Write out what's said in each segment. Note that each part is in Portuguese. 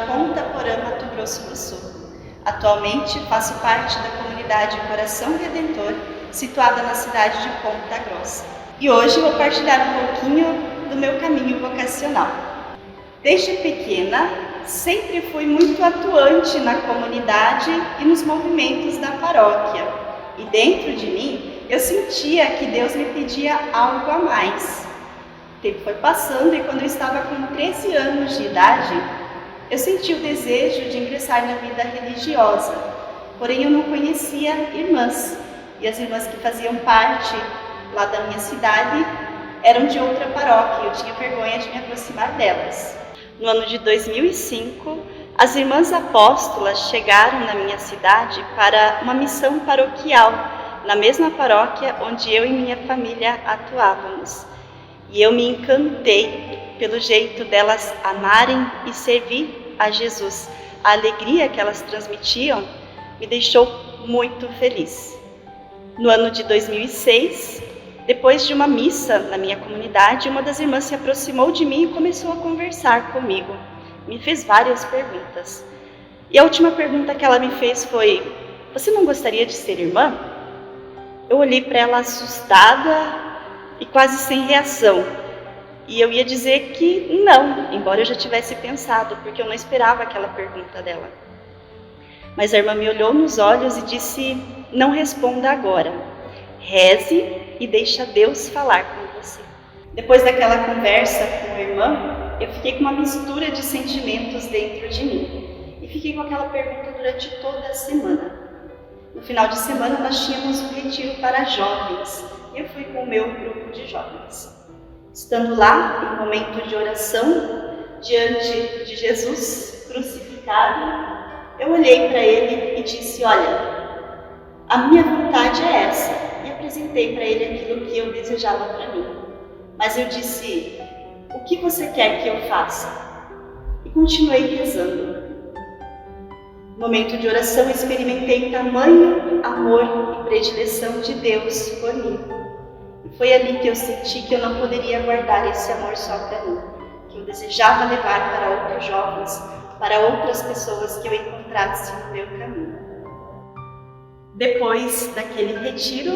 Ponta Porã, Mato Grosso do Sul. Atualmente faço parte da comunidade Coração Redentor, situada na cidade de Ponta Grossa. E hoje vou partilhar um pouquinho do meu caminho vocacional. Desde pequena, sempre fui muito atuante na comunidade e nos movimentos da paróquia. E dentro de mim, eu sentia que Deus me pedia algo a mais. O tempo foi passando e quando eu estava com 13 anos de idade, eu senti o desejo de ingressar na vida religiosa. Porém, eu não conhecia irmãs. E as irmãs que faziam parte lá da minha cidade eram de outra paróquia. Eu tinha vergonha de me aproximar delas. No ano de 2005, as irmãs apóstolas chegaram na minha cidade para uma missão paroquial, na mesma paróquia onde eu e minha família atuávamos. E eu me encantei pelo jeito delas amarem e servir a Jesus. A alegria que elas transmitiam me deixou muito feliz. No ano de 2006, depois de uma missa na minha comunidade, uma das irmãs se aproximou de mim e começou a conversar comigo. Me fez várias perguntas. E a última pergunta que ela me fez foi: "Você não gostaria de ser irmã?" Eu olhei para ela assustada e quase sem reação. E eu ia dizer que não, embora eu já tivesse pensado, porque eu não esperava aquela pergunta dela. Mas a irmã me olhou nos olhos e disse: "Não responda agora. Reze e deixa Deus falar com você." Depois daquela conversa com a irmã, eu fiquei com uma mistura de sentimentos dentro de mim. E fiquei com aquela pergunta durante toda a semana. No final de semana nós tínhamos um retiro para jovens. Eu fui com o meu grupo de jovens. Estando lá, em momento de oração, diante de Jesus crucificado, eu olhei para ele e disse: "Olha, a minha vontade é essa." E apresentei para ele aquilo que eu desejava para mim. Mas eu disse: "O que você quer que eu faça?" E continuei rezando. No momento de oração, experimentei tamanho amor e predileção de Deus por mim. E foi ali que eu senti que eu não poderia guardar esse amor só para mim, que eu desejava levar para outros jovens, para outras pessoas que eu encontrasse no meu caminho. Depois daquele retiro,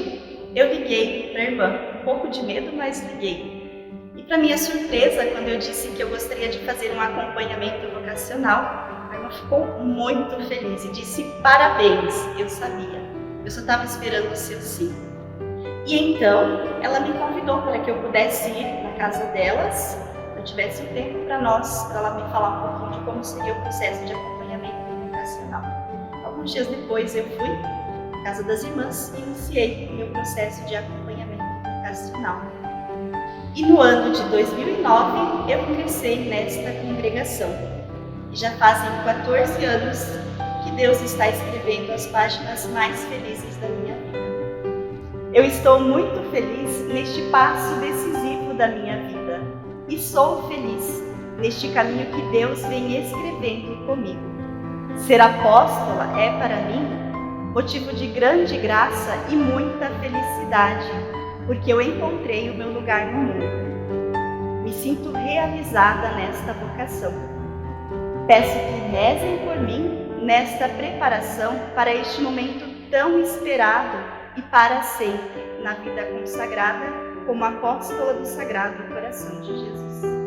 eu liguei para a irmã, um pouco de medo, mas liguei. E para minha surpresa, quando eu disse que eu gostaria de fazer um acompanhamento vocacional, a irmã ficou muito feliz e disse: "Parabéns." Eu sabia, eu só estava esperando o seu sim. E então, ela me convidou para que eu pudesse ir na casa delas, eu tivesse um tempo para ela me falar um pouquinho de como seria o processo de acompanhamento vocacional. Alguns dias depois eu fui na casa das irmãs e iniciei o meu processo de acompanhamento vocacional. E no ano de 2009 eu ingressei nesta congregação. E já fazem 14 anos que Deus está escrevendo as páginas mais felizes da minha vida. Eu estou muito feliz neste passo decisivo da minha vida e sou feliz neste caminho que Deus vem escrevendo comigo. Ser apóstola é para mim motivo de grande graça e muita felicidade, porque eu encontrei o meu lugar no mundo. Me sinto realizada nesta vocação. Peço que rezem por mim nesta preparação para este momento tão esperado e para sempre na vida consagrada como apóstola do Sagrado Coração de Jesus.